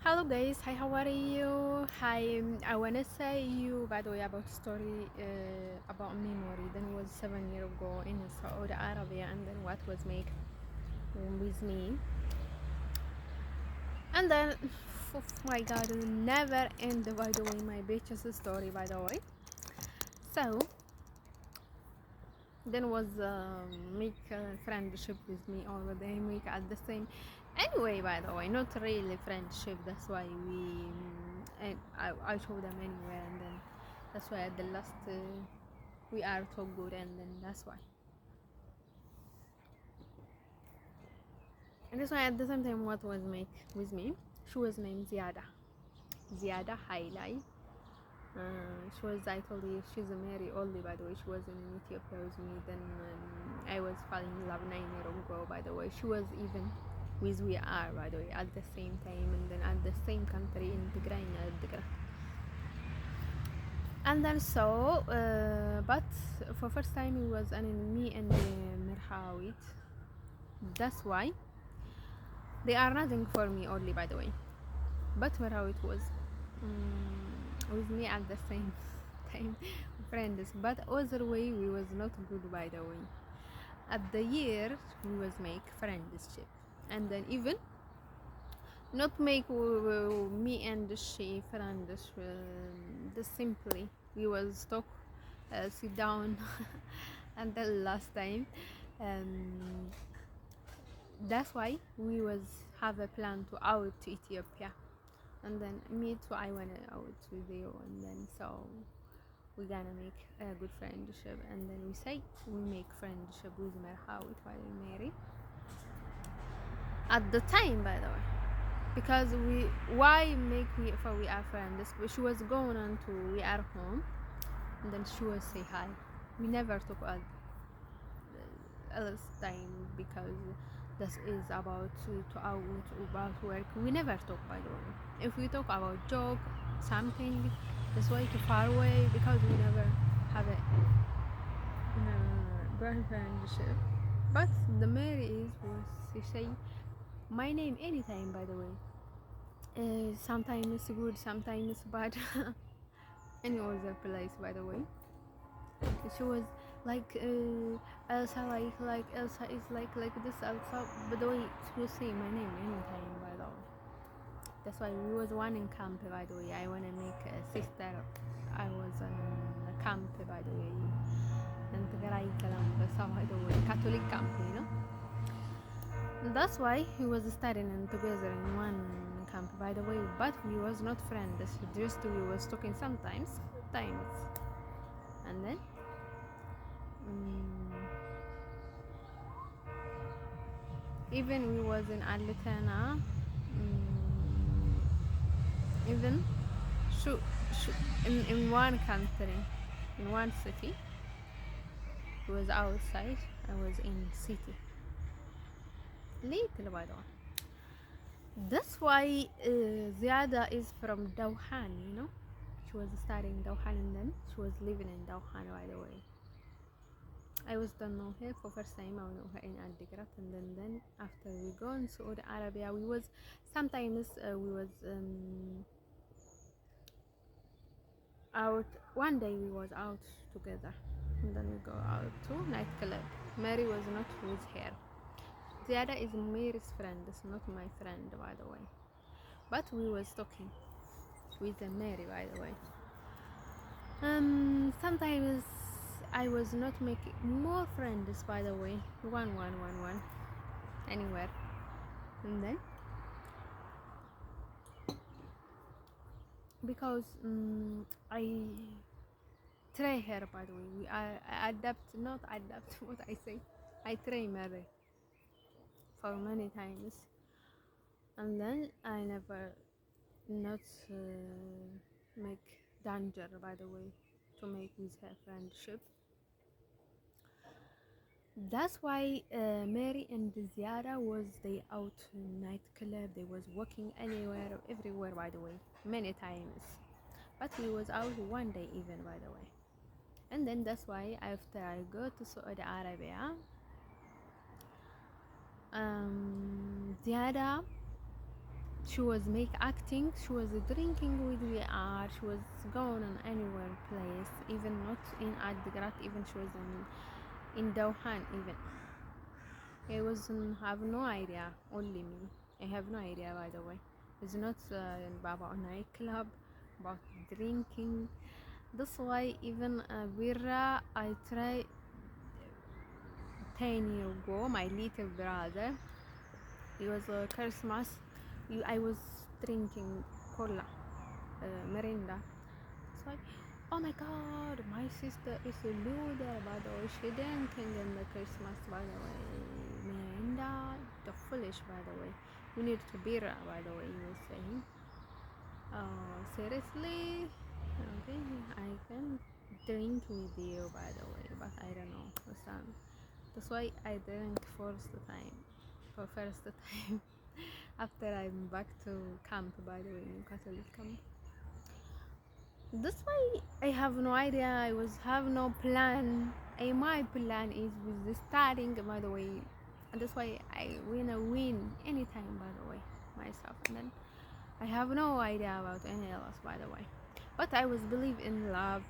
Hello guys, hi, how are you? Hi, I wanna say you by the way about story about memory. Then was 7 years ago in Saudi Arabia, and then what was made with me, and then oh my God, it never end. By the way, my bitch's story by the way. So then was make a friendship with me, or they make at the same anyway by the way, not really friendship. That's why I show them anywhere, and then that's why at the last we are so good, and then that's why, and that's why at the same time what was make with me, she was named Ziyada highlight. She was, I told you, she's a Mary only, by the way. She was in Ethiopia with me. Then I was falling in love 9 years ago, by the way. She was even with we are, by the way, at the same time, and then at the same country in tigray and adigrat. And then so, but for first time it was an me and merhawit. That's why they are nothing for me only, by the way. But merhawit was with me at the same time friends, but other way we was not good, by the way. At the year we was make friendship, and then even not make me and she friends, just simply we was talk, sit down and the last time, um, that's why we was have a plan to out to Ethiopia, and then me too, I went out with you, and then so we're gonna make a good friendship, and then we say we make friendship with merhawit while we marry at the time, by the way, because we why make we for we are friends. She was going on to we are home, and then she was say hi. We never talk at else time, because this is about to out about work. We never talk, by the way. If we talk about job something, this way too far away, because we never have a friendship. But the Mary is was she say my name anytime, by the way. Sometimes good, sometimes bad. Any other place, by the way. She was like Elsa, like Elsa is like this Elsa. By the way, she will say my name anytime, by the way. That's why we was one in camp, by the way. I wanna make a sister. I was in a camp, by the way, in tigray camp, by the way, Catholic camp, you know. That's why we was studying together in one camp, by the way. But we was not friends. Just we was talking sometimes, and then mm, even we was in Alitana, even shoo, shoo, in one country, in one city. He was outside. I was in city. Little, by the way. That's why Ziyada is from Dawhan, you know. She was studying Dawhan, and then she was living in Dawhan, by the way. I was don't know her for first time. I know her in adigrat, and then after we go in Saudi Arabia, we was sometimes we was out. One day we was out together, and then we go out to nightclub. Mary was not with her. Ziyada is Mary's friend. It's not my friend, by the way. But we was talking with Mary, by the way. Sometimes I was not making more friends, by the way. One anywhere, and then because I try her, by the way. I adapt, not adapt. What I say, I try Mary for many times, and then I never not make danger, by the way, to make with her friendship. That's why Mary and Ziyada was they out nightclub. They was walking anywhere, everywhere, by the way, many times. But we was out one day even, by the way. And then that's why after I go to Saudi Arabia, Ziyada She was make acting, she was drinking with VR, she was going on anywhere place, even not in adigrat, even she was in Dohan even. I wasn't have no idea, only me. I have no idea, by the way. It's not about a nightclub, about drinking. That's why even birra I try 10 years ago. My little brother, it was Christmas. I was drinking cola, merinda. It's like, oh my god, my sister is a loser, by the way. She drinking in the Christmas, by the way. Merinda, the foolish, by the way. We need to beer, by the way, you were saying. Oh, seriously? Okay, I can drink with you, by the way, but I don't know. That's why I drank for first time. After I'm back to camp, by the way, Newcastle camp. That's why I have no idea. I have no plan. My plan is with the starting, by the way, and that's why I wanna win anytime, by the way, myself. And then I have no idea about any else, by the way. But I was believe in love.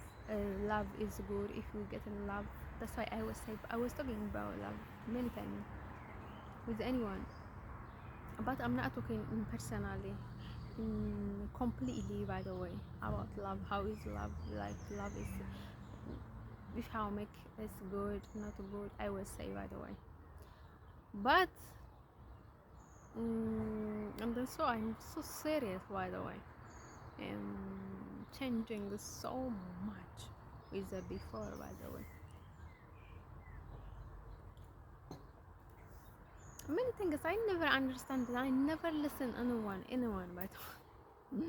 Love is good if you get in love. That's why I was talking about love many times with anyone. But I'm not talking personally, completely, by the way, about love. How is love? Like love is, if how make is good, not good. I will say, by the way. But I'm so serious, by the way. Changing so much with the before, by the way. Many things I never understand. I never listen anyone, by the way.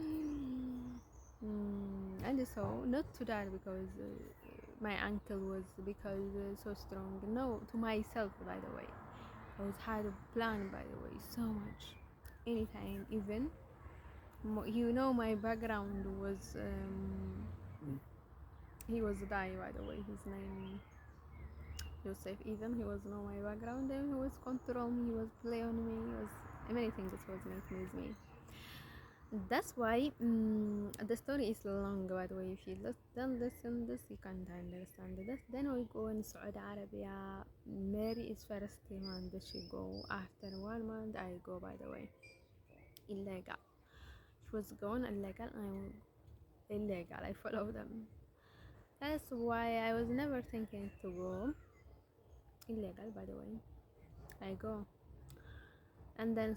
And so not to that because my uncle was because so strong. No, to myself, by the way. I was had a plan, by the way, so much. Anytime, even my background was he was die, by the way. His name Joseph. Even he was know my background, and he was control me. He was play on me. He was many things. Was making with me. That's why the story is long, by the way. If you don't listen this, you can't understand this. Then we go in Saudi Arabia. Mary is first month she go. After 1 month, I go, by the way. Illegal. She was going illegal. I'm illegal. I follow them. That's why I was never thinking to go illegal, by the way. I go. And then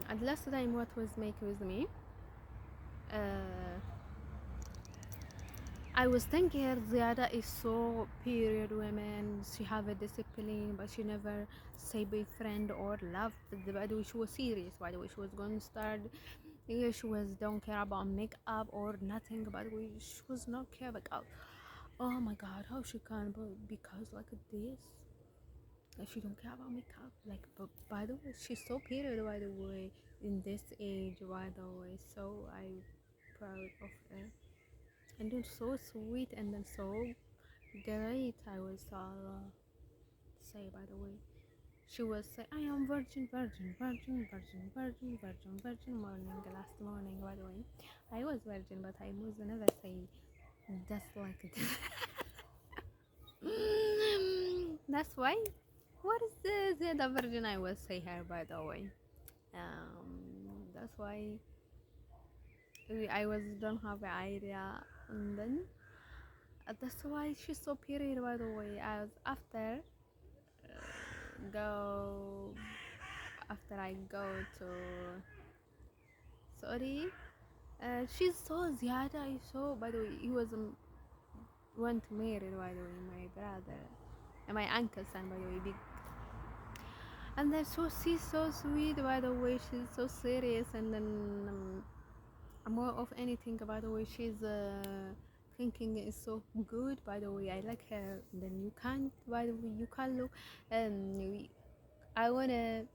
at last time what was make with me, I was thinking her Ziyada is so period women. She have a discipline, but she never say boyfriend or love. By the way, she was serious. By the way, she was going to start. Yeah, she was don't care about makeup or nothing. By the way, she was not care about. Oh my God, how she can? But because like this, she don't care about makeup. Like, but by the way, she's so period. By the way, in this age, by the way, so I proud of her. And then so sweet and then so great. I was say, by the way, she was say I am virgin, virgin, virgin, virgin, virgin, virgin, virgin morning, last morning, by the way. I was virgin, but I was never say just like it. That's why what is the virgin I will say her, by the way. That's why I was don't have an idea. And then that's why she's so period, by the way. As go after I go to Saudi, she's so Ziyada is so, by the way, he was went married, by the way, my brother and my uncle's son, by the way, big. And then so she's so sweet, by the way. She's so serious, and then more of anything, by the way. She's thinking is so good, by the way. I like her. Then you can't, by the way, you can look. I wanna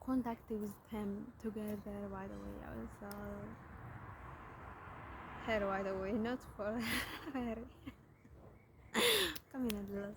contact with him together, by the way. I was her, by the way, not for her. Come in and